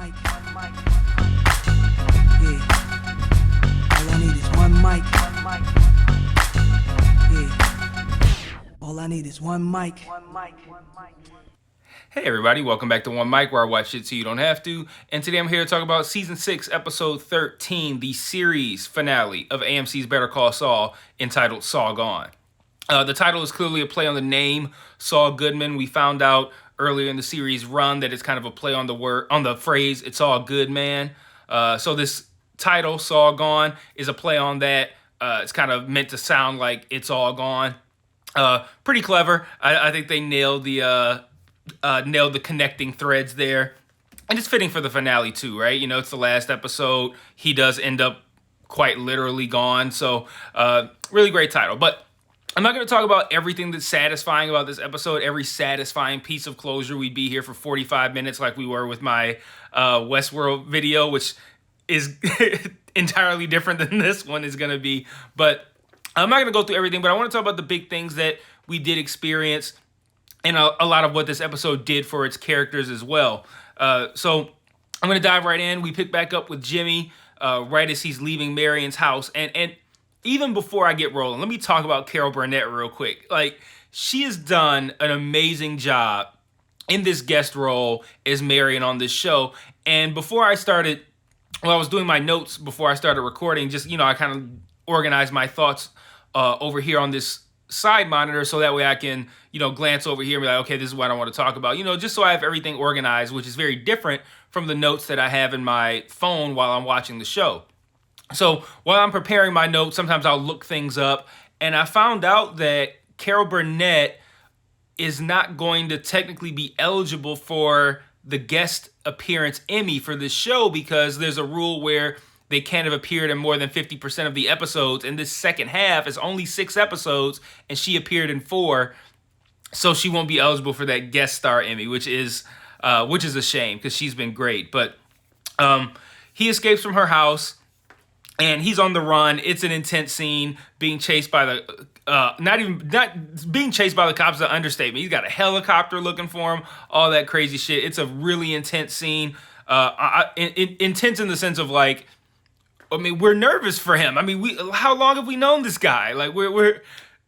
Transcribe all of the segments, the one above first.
mic. Yeah. All I need is one mic. Yeah. All I need is one mic. Hey everybody, welcome back to One Mic, where I watch shit so you don't have to. And today I'm here to talk about Season 6, Episode 13, the series finale of AMC's Better Call Saul, entitled Saul Gone. The title is clearly a play on the name Saul Goodman. We found out earlier in the series run that it's kind of a play on the phrase "It's all good, man." So this title, Saul Gone, is a play on that. It's kind of meant to sound like it's all gone. Pretty clever. I think they nailed the connecting threads there. And it's fitting for the finale too, right? You know, it's the last episode. He does end up quite literally gone. So really great title. But I'm not going to talk about everything that's satisfying about this episode, every satisfying piece of closure. We'd be here for 45 minutes like we were with my Westworld video, which is entirely different than this one is going to be. But I'm not going to go through everything, but I want to talk about the big things that we did experience and a lot of what this episode did for its characters as well. So I'm going to dive right in. We pick back up with Jimmy right as he's leaving Marion's house. And even before I get rolling, let me talk about Carol Burnett real quick. Like, she has done an amazing job in this guest role as Marion on this show. And before I started, I was doing my notes before I started recording, just, you know, I kind of organized my thoughts over here on this side monitor so that way I can, you know, glance over here and be like, okay, this is what I want to talk about, you know, just so I have everything organized, which is very different from the notes that I have in my phone while I'm watching the show. So while I'm preparing my notes, sometimes I'll look things up, and I found out that Carol Burnett is not going to technically be eligible for the guest appearance Emmy for this show because there's a rule where they can't have appeared in more than 50% of the episodes, and this second half is only 6 episodes, and she appeared in 4, so she won't be eligible for that guest star Emmy, which is a shame because she's been great. But he escapes from her house, and he's on the run. It's an intense scene, being chased by the not being chased by the cops is an understatement. He's got a helicopter looking for him, all that crazy shit. It's a really intense scene. Intense in the sense of, like, I mean, we're nervous for him. I mean, how long have we known this guy? Like,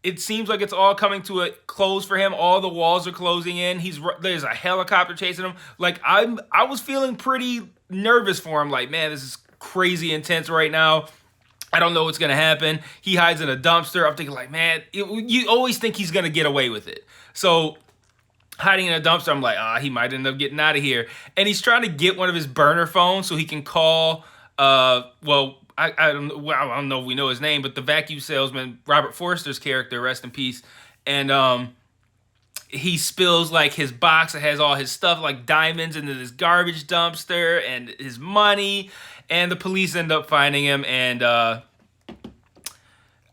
it seems like it's all coming to a close for him. All the walls are closing in. There's a helicopter chasing him. Like, I was feeling pretty nervous for him. Like, man, this is crazy intense right now. I don't know what's gonna happen. He hides in a dumpster. I'm thinking, like, man, you always think he's gonna get away with it. So hiding in a dumpster, I'm like, he might end up getting out of here. And he's trying to get one of his burner phones so he can call. I don't know if we know his name, but the vacuum salesman, Robert Forster's character, rest in peace. And he spills, like, his box that has all his stuff, like diamonds, into this garbage dumpster and his money. And the police end up finding him. And I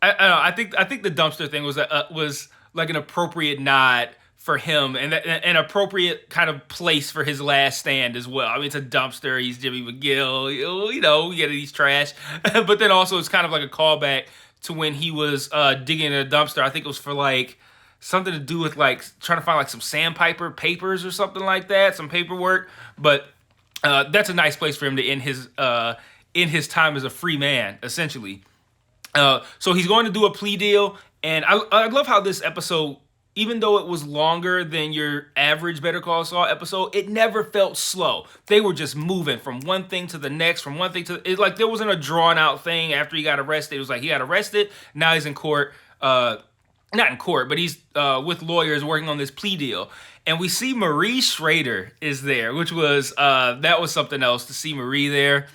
don't know. I think the dumpster thing was like an appropriate nod for him, and an appropriate kind of place for his last stand as well. I mean, it's a dumpster. He's Jimmy McGill. You know, we get it. He's trash. But then also it's kind of like a callback to when he was digging in a dumpster. I think it was for, like, something to do with, like, trying to find, like, some sandpaper papers or something like that, some paperwork. But that's a nice place for him to end his time as a free man, essentially. So he's going to do a plea deal, and I love how this episode, even though it was longer than your average Better Call Saul episode, it never felt slow. They were just moving from one thing to the next, from one thing to... It's like there wasn't a drawn-out thing after he got arrested. It was like he got arrested, now he's in court. Not in court, but he's with lawyers working on this plea deal. And we see Marie Schrader is there, which was... that was something else to see Marie there.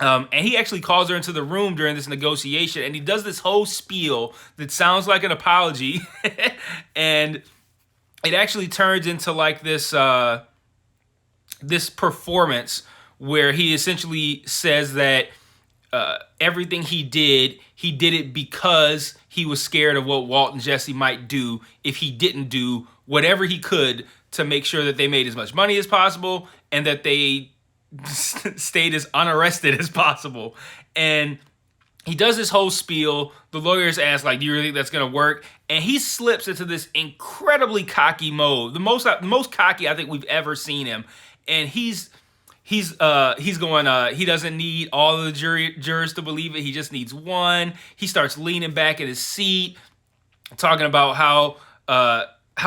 And he actually calls her into the room during this negotiation, and he does this whole spiel that sounds like an apology, and it actually turns into, like, this this performance where he essentially says that everything he did it because he was scared of what Walt and Jesse might do if he didn't do whatever he could to make sure that they made as much money as possible and that they stayed as unarrested as possible. And he does this whole spiel. The lawyers ask, like, do you really think that's going to work? And he slips into this incredibly cocky mode. The most cocky I think we've ever seen him. And he's he's going, he doesn't need all of the jurors to believe it. He just needs one. He starts leaning back in his seat, talking about how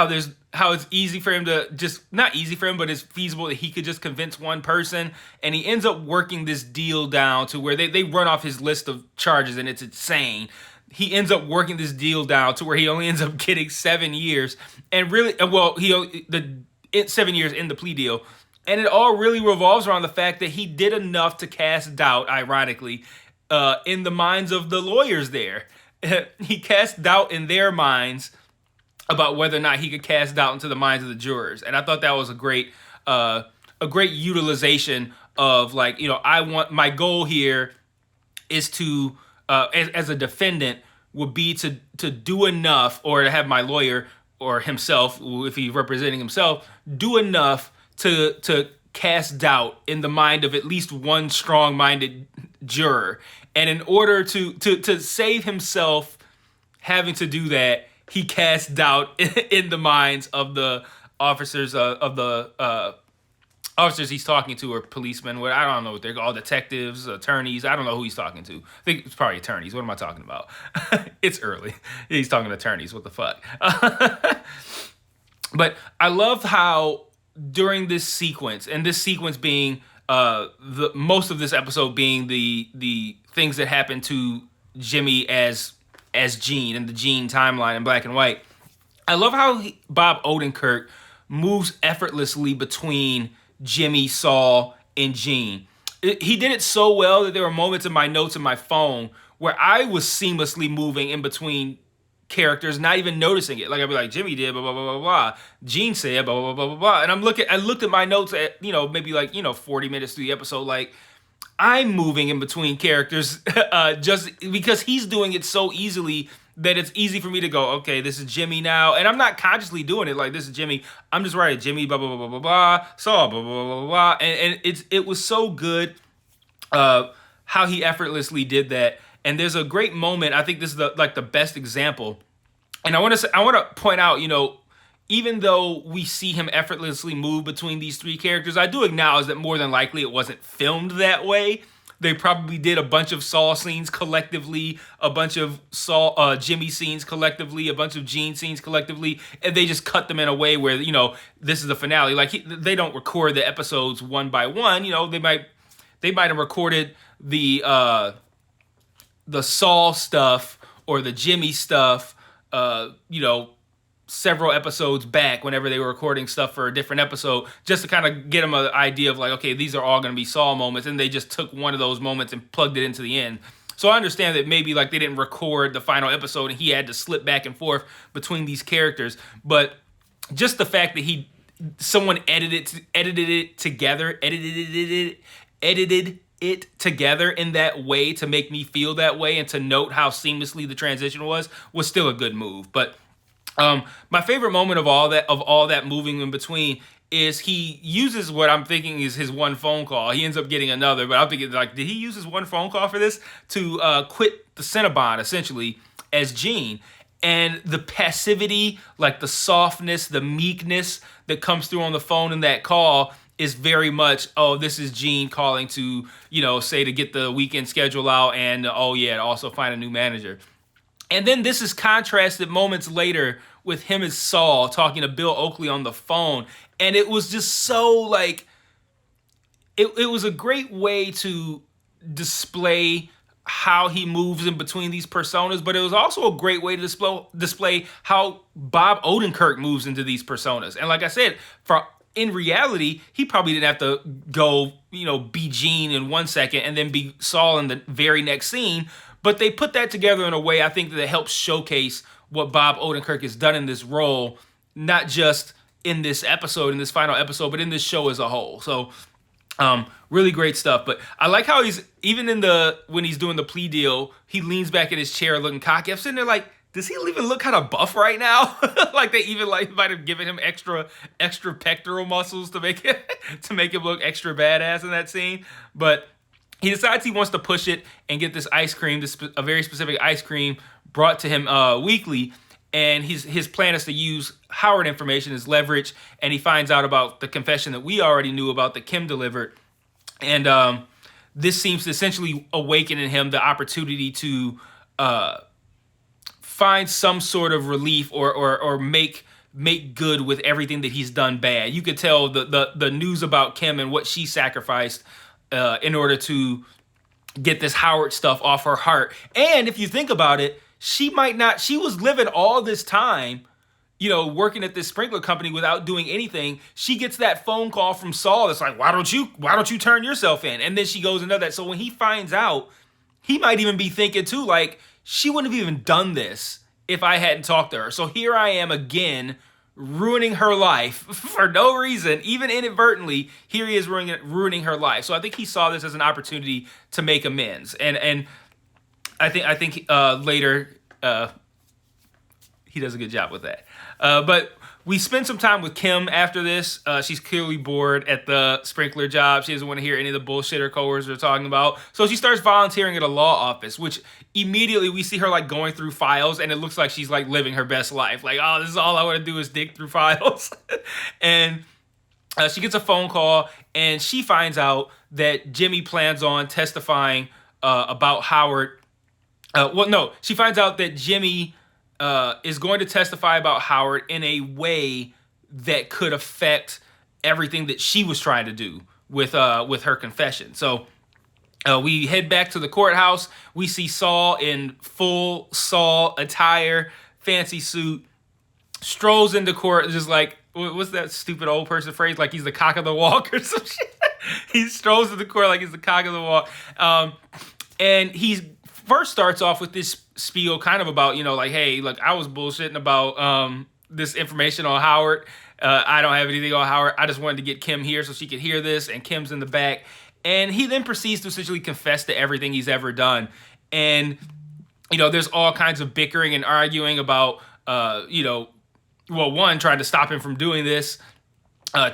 it's easy for him to just, not easy for him, but it's feasible that he could just convince one person. And he ends up working this deal down to where they run off his list of charges, and it's insane. He ends up working this deal down to where he only ends up getting 7 years, and really, well, 7 years in the plea deal. And it all really revolves around the fact that he did enough to cast doubt, ironically, in the minds of the lawyers there. He cast doubt in their minds about whether or not he could cast doubt into the minds of the jurors. And I thought that was a great utilization of, like, my goal here is to, as a defendant, would be to do enough, or to have my lawyer or himself, if he's representing himself, do enough to cast doubt in the mind of at least one strong-minded juror. And in order to save himself having to do that, he cast doubt in the minds of the officers officers he's talking to, or policemen. I don't know what they're called, detectives, attorneys. I don't know who he's talking to. I think it's probably attorneys. What am I talking about? It's early. He's talking to attorneys. What the fuck? But I love how during this sequence, and this sequence being the most of this episode being the things that happen to Jimmy as Gene, and the Gene timeline in black and white. I love how Bob Odenkirk moves effortlessly between Jimmy, Saul, and Gene. He did it so well that there were moments in my notes in my phone where I was seamlessly moving in between characters, not even noticing it. Like, I'd be like, Jimmy did blah blah blah blah blah, Gene said blah blah blah blah blah, and I looked at my notes at maybe 40 minutes through the episode, like, I'm moving in between characters just because he's doing it so easily that it's easy for me to go, okay, this is Jimmy now. And I'm not consciously doing it like, this is Jimmy. I'm just writing Jimmy, blah, blah, blah, blah, blah, blah, Saul, blah, blah, blah, blah, blah. And it was so good how he effortlessly did that. And there's a great moment. I think this is the best example. And I want to point out, even though we see him effortlessly move between these three characters, I do acknowledge that more than likely it wasn't filmed that way. They probably did a bunch of Saul scenes collectively, a bunch of Jimmy scenes collectively, a bunch of Gene scenes collectively, and they just cut them in a way where, this is the finale. Like, they don't record the episodes one by one. They might have recorded the Saul stuff or the Jimmy stuff, several episodes back whenever they were recording stuff for a different episode, just to kind of get them an idea of, like, okay, these are all going to be Saul moments, and they just took one of those moments and plugged it into the end. So I understand that maybe, like, they didn't record the final episode and he had to slip back and forth between these characters, but just the fact that someone edited it together in that way to make me feel that way and to note how seamlessly the transition was still a good move. But my favorite moment of all that moving in between is he uses what I'm thinking is his one phone call. He ends up getting another, but I'm thinking, like, did he use his one phone call for this to quit the Cinnabon, essentially, as Gene? And the passivity, like the softness, the meekness that comes through on the phone in that call is very much, oh, this is Gene calling to, say, to get the weekend schedule out, and to also find a new manager. And then this is contrasted moments later with him as Saul talking to Bill Oakley on the phone. And it was just so, like, it was a great way to display how he moves in between these personas, but it was also a great way to display how Bob Odenkirk moves into these personas. And like I said, in reality, he probably didn't have to go, be Gene in 1 second and then be Saul in the very next scene. But they put that together in a way, I think, that it helps showcase what Bob Odenkirk has done in this role, not just in this final episode, but in this show as a whole. So, really great stuff. But I like how he's, even when he's doing the plea deal, he leans back in his chair looking cocky. I'm sitting there like, does he even look kind of buff right now? Like, they even might have given him extra pectoral muscles to make him look extra badass in that scene. But he decides he wants to push it and get this ice cream, a very specific ice cream, brought to him weekly. And his plan is to use Howard information as leverage. And he finds out about the confession that we already knew about that Kim delivered. And this seems to essentially awaken in him the opportunity to find some sort of relief or make good with everything that he's done bad. You could tell the news about Kim and what she sacrificed in order to get this Howard stuff off her heart. And if you think about it, she was living all this time, working at this sprinkler company without doing anything. She gets that phone call from Saul that's like, why don't you turn yourself in? And then she goes and does that. So when he finds out, he might even be thinking too, like, she wouldn't have even done this if I hadn't talked to her. So here I am again, ruining her life for no reason, even inadvertently. Here he is ruining her life. So I think he saw this as an opportunity to make amends. And I think later he does a good job with that. But we spend some time with Kim after this. She's clearly bored at the sprinkler job. She doesn't want to hear any of the bullshit her coworkers are talking about. So she starts volunteering at a law office, which immediately we see her like going through files, and it looks like she's like living her best life. Like, oh, this is all I want to do is dig through files. And she gets a phone call, and she finds out that Jimmy plans on testifying about Howard. She finds out that Jimmy is going to testify about Howard in a way that could affect everything that she was trying to do with her confession. So we head back to the courthouse. We see Saul in full Saul attire, fancy suit, strolls into court, just like, what's that stupid old person phrase? Like he's the cock of the walk or some shit. He strolls into court like he's the cock of the walk. And he's first starts off with this spiel kind of about, like, hey, look, I was bullshitting about this information on Howard. I don't have anything on Howard. I just wanted to get Kim here so she could hear this, and Kim's in the back. And he then proceeds to essentially confess to everything he's ever done. And, there's all kinds of bickering and arguing about, one, trying to stop him from doing this.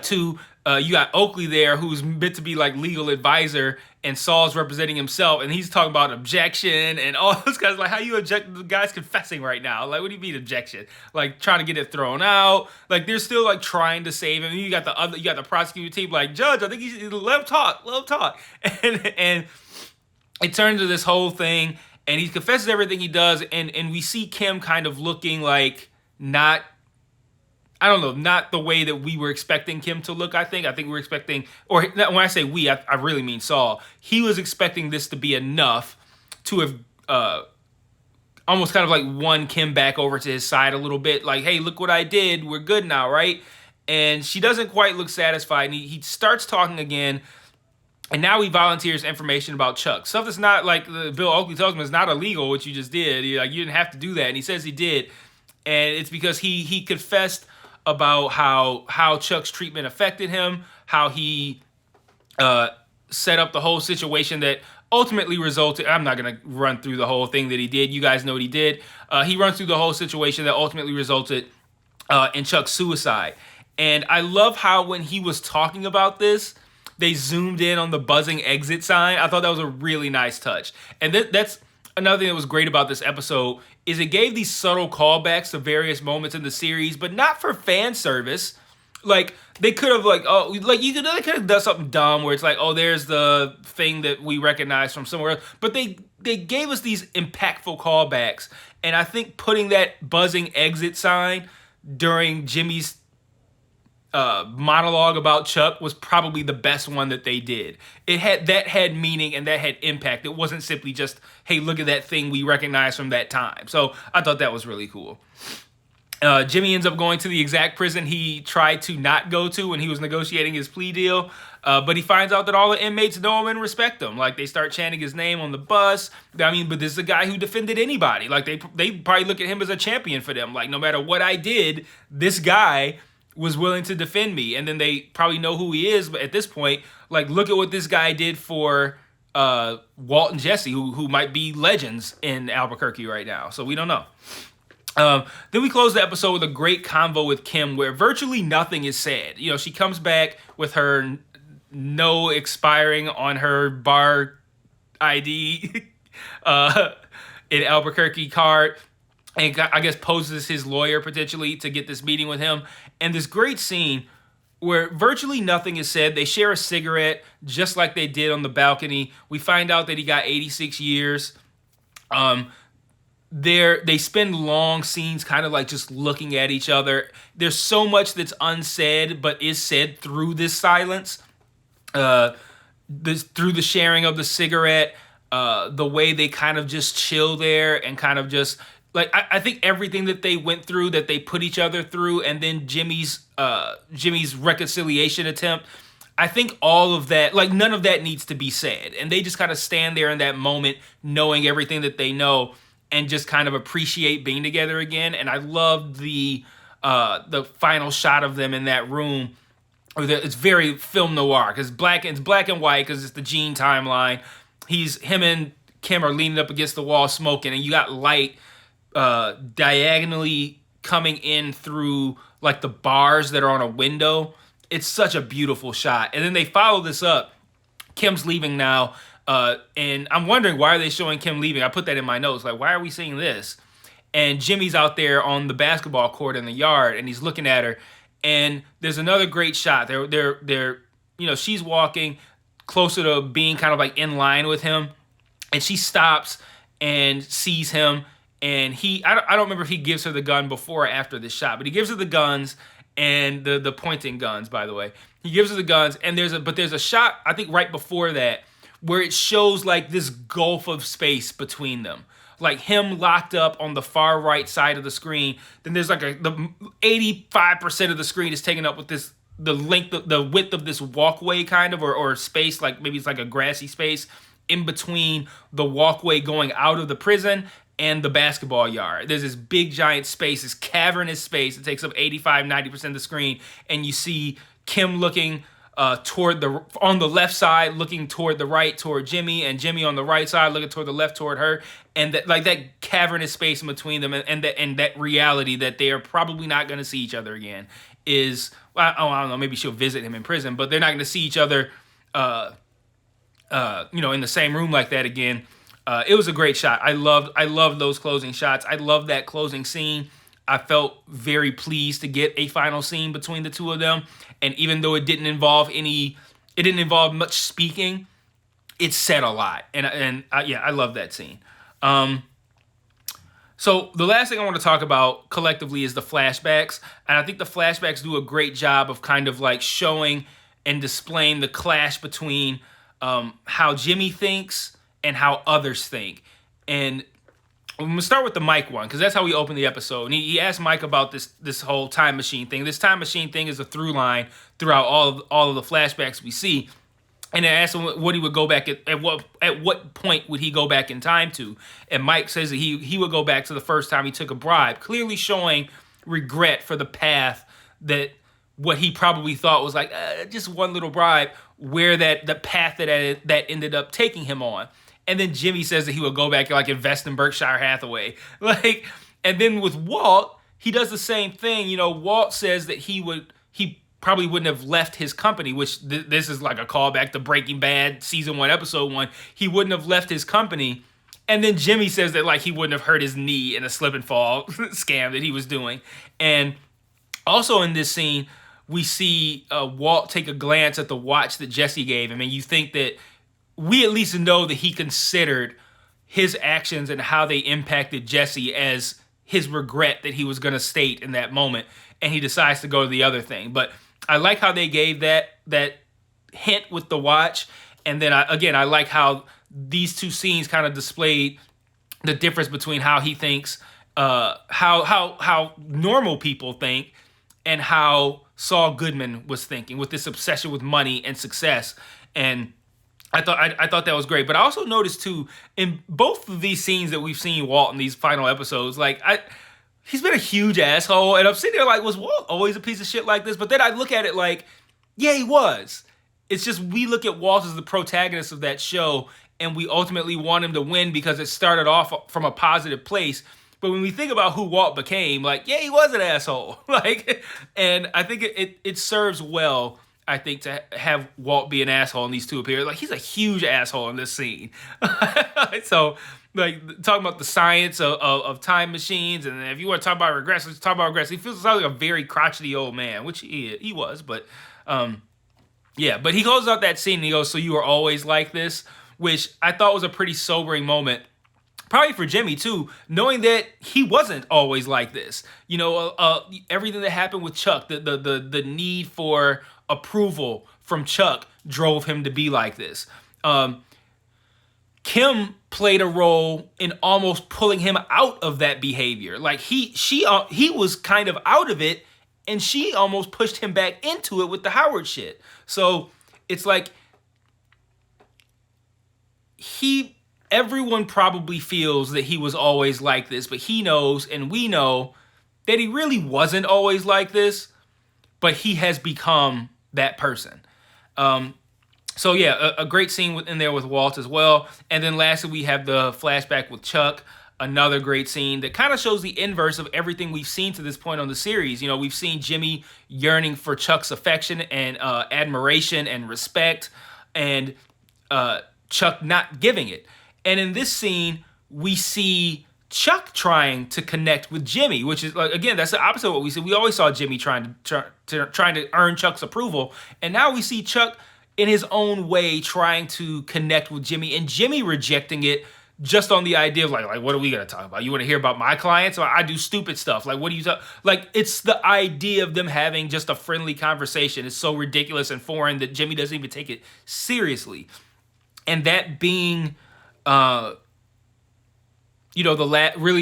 Two, you got Oakley there, who's meant to be like legal advisor, and Saul's representing himself, and he's talking about objection and all those guys. Like, how you object? The guy's confessing right now. Like, what do you mean objection? Like, trying to get it thrown out. Like, they're still like trying to save him. And you got the prosecuting team like, Judge, I think he's let him talk. And it turns to this whole thing, and he confesses everything he does, and we see Kim kind of looking like not the way that we were expecting Kim to look, I think. I think we were expecting, or when I say we, I really mean Saul. He was expecting this to be enough to have almost kind of like won Kim back over to his side a little bit. Like, hey, look what I did. We're good now, right? And she doesn't quite look satisfied. And he starts talking again. And now he volunteers information about Chuck. Stuff that's not like Bill Oakley tells him is not illegal, what you just did. You didn't have to do that. And he says he did. And it's because he confessed about how Chuck's treatment affected him, how he set up the whole situation that ultimately resulted. I'm not going to run through the whole thing that he did. You guys know what he did. He runs through the whole situation that ultimately resulted in Chuck's suicide. And I love how when he was talking about this, they zoomed in on the buzzing exit sign. I thought that was a really nice touch. And that's another thing that was great about this episode is it gave these subtle callbacks to various moments in the series, but not for fan service. Like, they could have, they could have done something dumb where it's like, oh, there's the thing that we recognize from somewhere else. But they gave us these impactful callbacks. And I think putting that buzzing exit sign during Jimmy's monologue about Chuck was probably the best one that they did. It had meaning and that had impact. It wasn't simply just, hey, look at that thing we recognize from that time. So I thought that was really cool. Jimmy ends up going to the exact prison he tried to not go to when he was negotiating his plea deal. But he finds out that all the inmates know him and respect him. Like, they start chanting his name on the bus. I mean, but this is a guy who defended anybody. Like, they probably look at him as a champion for them. Like, no matter what I did, this guy was willing to defend me. And then they probably know who he is. But at this point, like, look at what this guy did for Walt and Jesse, who might be legends in Albuquerque right now. So we don't know. Then we close the episode with a great convo with Kim where virtually nothing is said. She comes back with her no expiring on her bar ID in Albuquerque card, and I guess poses his lawyer potentially to get this meeting with him. And this great scene where virtually nothing is said. They share a cigarette just like they did on the balcony. We find out that he got 86 years. They spend long scenes kind of like just looking at each other. There's so much that's unsaid but is said through this silence. Through the sharing of the cigarette, the way they kind of just chill there and kind of just like I think everything that they went through, that they put each other through, and then Jimmy's reconciliation attempt. I think all of that, like none of that needs to be said, and they just kind of stand there in that moment, knowing everything that they know, and just kind of appreciate being together again. And I love the final shot of them in that room. It's very film noir because it's black and white because it's the Gene timeline. Him and Kim are leaning up against the wall smoking, and you got light diagonally coming in through like the bars that are on a window. It's such a beautiful shot. And then they follow this up. Kim's leaving now, and I'm wondering, why are they showing Kim leaving? I put that in my notes. Like, why are we seeing this? And Jimmy's out there on the basketball court in the yard, and he's looking at her. And there's another great shot. They're she's walking closer to being kind of like in line with him, and she stops and sees him. And I don't remember if he gives her the gun before or after this shot, but he gives her the guns and the pointing guns, by the way. He gives her the guns, and there's a shot, I think right before that, where it shows like this gulf of space between them. Like him locked up on the far right side of the screen. Then there's like the 85% of the screen is taken up with the width of this walkway kind of, or space, like maybe it's like a grassy space in between the walkway going out of the prison and the basketball yard. There's this big giant space, this cavernous space. It takes up 85-90% of the screen, and you see Kim looking on the left side, looking toward the right, toward Jimmy, and Jimmy on the right side, looking toward the left, toward her, and that cavernous space in between them, and that reality that they are probably not going to see each other again is, I don't know, maybe she'll visit him in prison, but they're not going to see each other, in the same room like that again. It was a great shot. I loved those closing shots. I loved that closing scene. I felt very pleased to get a final scene between the two of them. And even though it didn't involve much speaking, it said a lot. And I love that scene. So the last thing I want to talk about collectively is the flashbacks. And I think the flashbacks do a great job of kind of like showing and displaying the clash between how Jimmy thinks and how others think. And I'm going to start with the Mike one, because that's how we open the episode. And he asked Mike about this whole time machine thing. This time machine thing is a through line throughout all of the flashbacks we see. And I asked him what he would go back at what point would he go back in time to. And Mike says that he would go back to the first time he took a bribe, clearly showing regret for the path that what he probably thought was like just one little bribe, where the path that ended up taking him on. And then Jimmy says that he would go back and like invest in Berkshire Hathaway. And then with Walt, he does the same thing. Walt says that he probably wouldn't have left his company, which this is like a callback to Breaking Bad season 1, episode 1. He wouldn't have left his company. And then Jimmy says that like he wouldn't have hurt his knee in a slip and fall scam that he was doing. And also in this scene, we see Walt take a glance at the watch that Jesse gave him. And you think that we at least know that he considered his actions and how they impacted Jesse as his regret that he was going to state in that moment. And he decides to go to the other thing. But I like how they gave that hint with the watch. And then I like how these two scenes kind of displayed the difference between how he thinks, how normal people think, and how Saul Goodman was thinking with this obsession with money and success. And I thought that was great. But I also noticed too, in both of these scenes that we've seen Walt in these final episodes, he's been a huge asshole. And I'm sitting there like, was Walt always a piece of shit like this? But then I look at it like, yeah, he was. It's just we look at Walt as the protagonist of that show, and we ultimately want him to win because it started off from a positive place. But when we think about who Walt became, yeah, he was an asshole. And I think it serves well, I think, to have Walt be an asshole in these two appearances. He's a huge asshole in this scene. So, talking about the science of time machines, and if you want to talk about regrets, let's talk about regrets. He feels like a very crotchety old man, which he was, but Yeah, but he closes out that scene and he goes, "So you were always like this," which I thought was a pretty sobering moment. Probably for Jimmy too, knowing that he wasn't always like this. Everything that happened with Chuck, the need for approval from Chuck drove him to be like this. Kim played a role in almost pulling him out of that behavior. Like he was kind of out of it, and she almost pushed him back into it with the Howard shit. So it's like everyone probably feels that he was always like this, but he knows, and we know, that he really wasn't always like this, but he has become that person. So yeah, a great scene in there with Walt as well. And then lastly, we have the flashback with Chuck. Another great scene that kind of shows the inverse of everything we've seen to this point on the series. We've seen Jimmy yearning for Chuck's affection and admiration and respect, and Chuck not giving it. And in this scene, we see Chuck trying to connect with Jimmy, which is, like, again, that's the opposite of what we said. We always saw Jimmy trying to earn Chuck's approval, and now we see Chuck in his own way trying to connect with Jimmy, and Jimmy rejecting it just on the idea of like what are we gonna talk about? You want to hear about my clients? Or I do stupid stuff. Like, what do you talk? Like, it's the idea of them having just a friendly conversation is so ridiculous and foreign that Jimmy doesn't even take it seriously, and that being really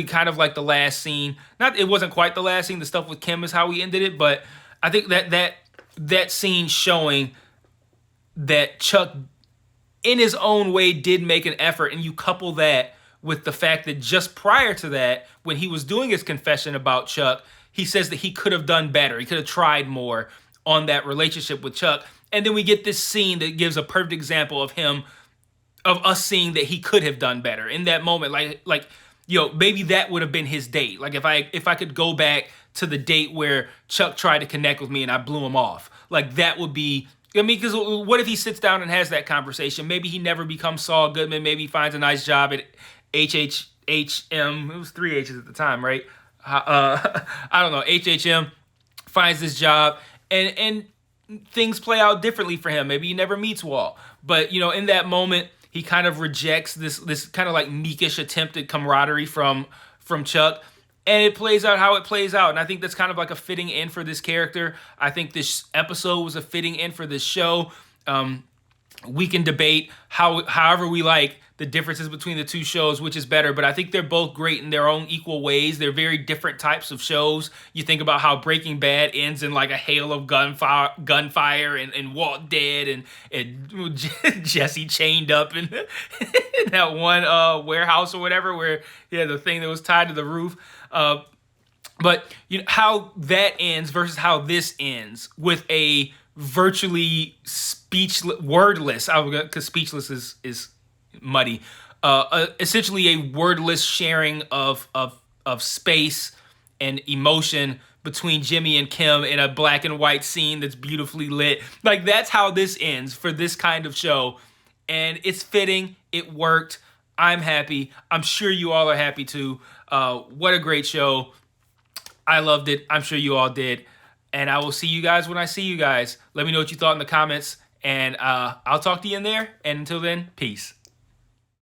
kind of like the last scene. It wasn't quite the last scene. The stuff with Kim is how we ended it, but I think that scene showing that Chuck, in his own way, did make an effort, and you couple that with the fact that just prior to that, when he was doing his confession about Chuck, he says that he could have done better. He could have tried more on that relationship with Chuck, and then we get this scene that gives a perfect example of us seeing that he could have done better in that moment. Like maybe that would have been his date. Like if I could go back to the date where Chuck tried to connect with me and I blew him off, like that would be. Because what if he sits down and has that conversation? Maybe he never becomes Saul Goodman. Maybe he finds a nice job at HHM. It was 3 H's at the time, right? I don't know. HHM finds this job, and things play out differently for him. Maybe he never meets Walt. But, in that moment, he kind of rejects this kind of like meekish attempt at camaraderie from Chuck. And it plays out how it plays out. And I think that's kind of like a fitting end for this character. I think this episode was a fitting end for this show. We can debate however we like the differences between the two shows, which is better. But I think they're both great in their own equal ways. They're very different types of shows. You think about how Breaking Bad ends in like a hail of gunfire and Walt dead and Jesse chained up in that one warehouse or whatever where he had the thing that was tied to the roof. But how that ends versus how this ends with a virtually wordless, because speechless is muddy. Essentially a wordless sharing of space and emotion between Jimmy and Kim in a black and white scene that's beautifully lit. Like, that's how this ends for this kind of show. And it's fitting. It worked. I'm happy. I'm sure you all are happy too. What a great show. I loved it. I'm sure you all did. And I will see you guys when I see you guys. Let me know what you thought in the comments. And I'll talk to you in there. And until then, peace.